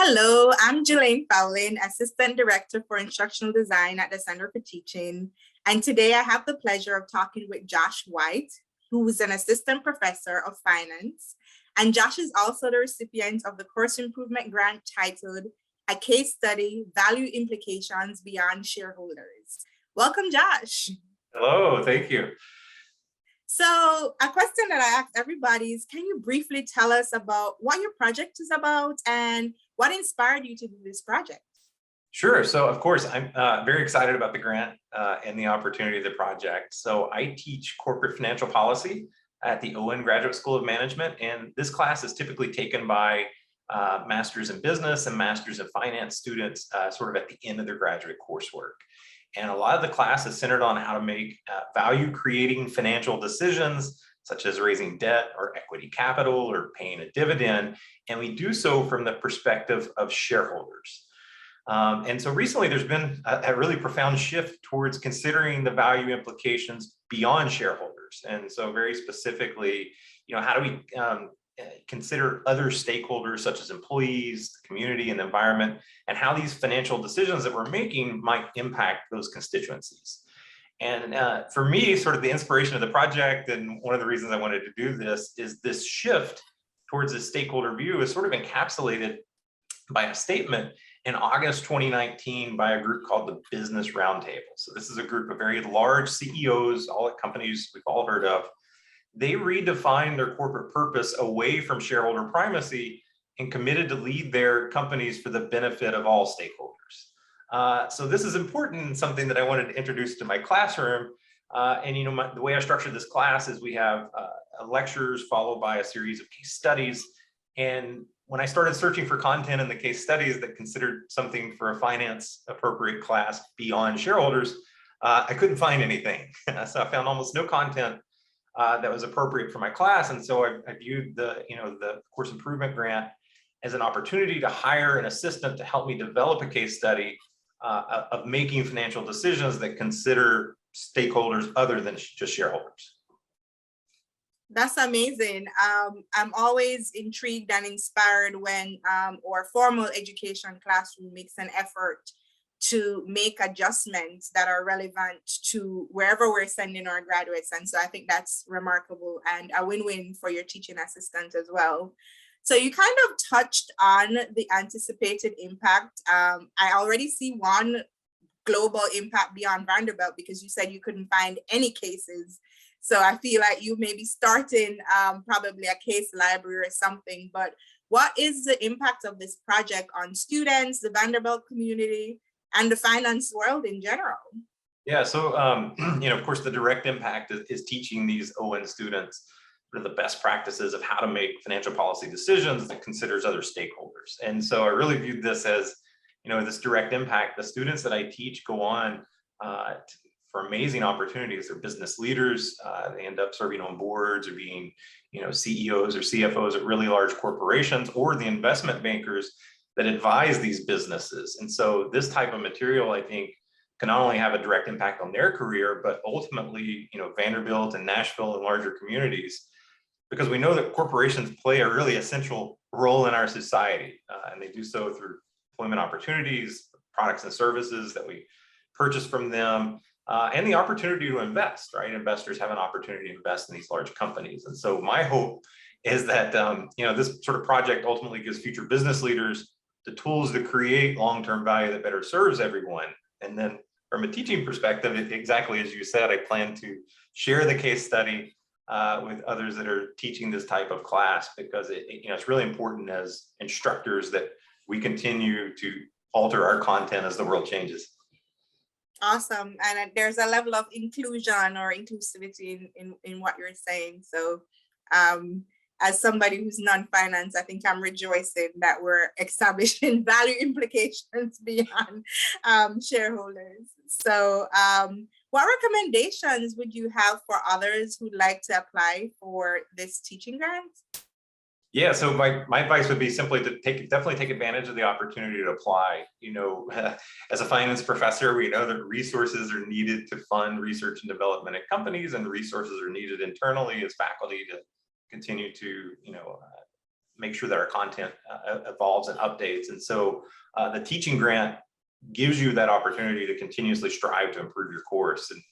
Hello, I'm Julaine Fowlin, Assistant Director for Instructional Design at the Center for Teaching. And today I have the pleasure of talking with Josh White, who is an Assistant Professor of Finance. And Josh is also the recipient of the Course Improvement Grant titled A Case Study, Value Implications Beyond Shareholders. Welcome, Josh. Hello, thank you. So a question that I ask everybody is, can you briefly tell us about what your project is about and what inspired you to do this project? Sure. So, of course, I'm very excited about the grant and the opportunity of the project. So I teach corporate financial policy at the Owen Graduate School of Management, and this class is typically taken by Masters in Business and Masters in Finance students sort of at the end of their graduate coursework. And a lot of the class is centered on how to make value-creating financial decisions, such as raising debt or equity capital or paying a dividend. And we do so from the perspective of shareholders. And so recently there's been a really profound shift towards considering the value implications beyond shareholders. And so very specifically, how do we consider other stakeholders such as employees, the community, and the environment, and how these financial decisions that we're making might impact those constituencies. And for me, sort of the inspiration of the project, and one of the reasons I wanted to do this, is this shift towards a stakeholder view is sort of encapsulated by a statement in August 2019 by a group called the Business Roundtable. So this is a group of very large CEOs, all at companies we've all heard of. They redefined their corporate purpose away from shareholder primacy and committed to lead their companies for the benefit of all stakeholders. So this is important and something that I wanted to introduce to my classroom. The way I structured this class is we have lectures followed by a series of case studies. And when I started searching for content in the case studies that considered something for a finance appropriate class beyond shareholders, I couldn't find anything. So I found almost no content that was appropriate for my class. And so I viewed the Course Improvement Grant as an opportunity to hire an assistant to help me develop a case study of making financial decisions that consider stakeholders other than just shareholders. That's amazing. I'm always intrigued and inspired when our formal education classroom makes an effort to make adjustments that are relevant to wherever we're sending our graduates. And so I think that's remarkable and a win-win for your teaching assistant as well. So you kind of touched on the anticipated impact. I already see one global impact beyond Vanderbilt because you said you couldn't find any cases. So I feel like you may be starting probably a case library or something, but what is the impact of this project on students, the Vanderbilt community, and the finance world in general? Yeah, so of course, the direct impact is teaching these ON students the best practices of how to make financial policy decisions that considers other stakeholders. And so I really viewed this as, this direct impact. The students that I teach go on for amazing opportunities. They're business leaders. They end up serving on boards or being, CEOs or CFOs at really large corporations, or the investment bankers that advise these businesses. And so this type of material, I think, can not only have a direct impact on their career, but ultimately, Vanderbilt and Nashville and larger communities, because we know that corporations play a really essential role in our society. And they do so through employment opportunities, products and services that we purchase from them, and the opportunity to invest, right? Investors have an opportunity to invest in these large companies. And so my hope is that, this sort of project ultimately gives future business leaders the tools to create long-term value that better serves everyone. And then from a teaching perspective, exactly as you said, I plan to share the case study with others that are teaching this type of class, because it's really important as instructors that we continue to alter our content as the world changes. Awesome. And there's a level of inclusion or inclusivity in what you're saying. So as somebody who's non-finance, I think I'm rejoicing that we're establishing value implications beyond shareholders. So what recommendations would you have for others who'd like to apply for this teaching grant? Yeah, so my advice would be simply to definitely take advantage of the opportunity to apply. As a finance professor, we know that resources are needed to fund research and development at companies, and resources are needed internally as faculty to continue to make sure that our content evolves and updates. And so the teaching grant gives you that opportunity to continuously strive to improve your course. And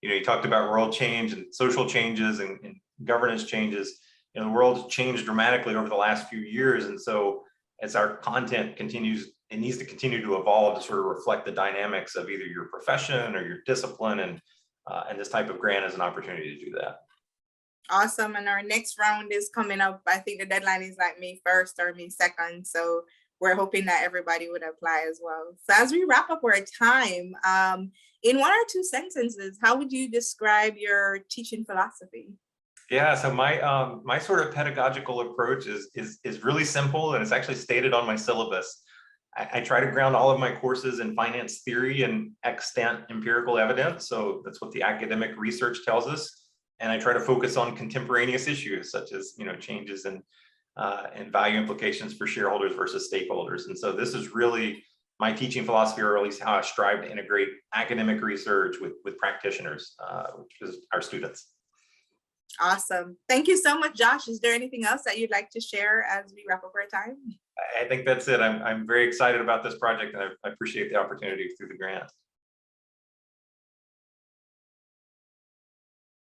you talked about world change and social changes and governance changes. The world's changed dramatically over the last few years, and so as our content continues, it needs to continue to evolve to sort of reflect the dynamics of either your profession or your discipline, and this type of grant is an opportunity to do that. Awesome. And our next round is coming up. I think the deadline is like May 1st or May 2nd. So we're hoping that everybody would apply as well. So as we wrap up our time, in 1 or 2 sentences, how would you describe your teaching philosophy? Yeah, so my sort of pedagogical approach is really simple, and it's actually stated on my syllabus. I try to ground all of my courses in finance theory and extant empirical evidence. So that's what the academic research tells us. And I try to focus on contemporaneous issues such as changes in value implications for shareholders versus stakeholders. And so this is really my teaching philosophy, or at least how I strive to integrate academic research with practitioners, which is our students. Awesome. Thank you so much, Josh. Is there anything else that you'd like to share as we wrap up our time? I think that's it. I'm very excited about this project, and I appreciate the opportunity through the grant.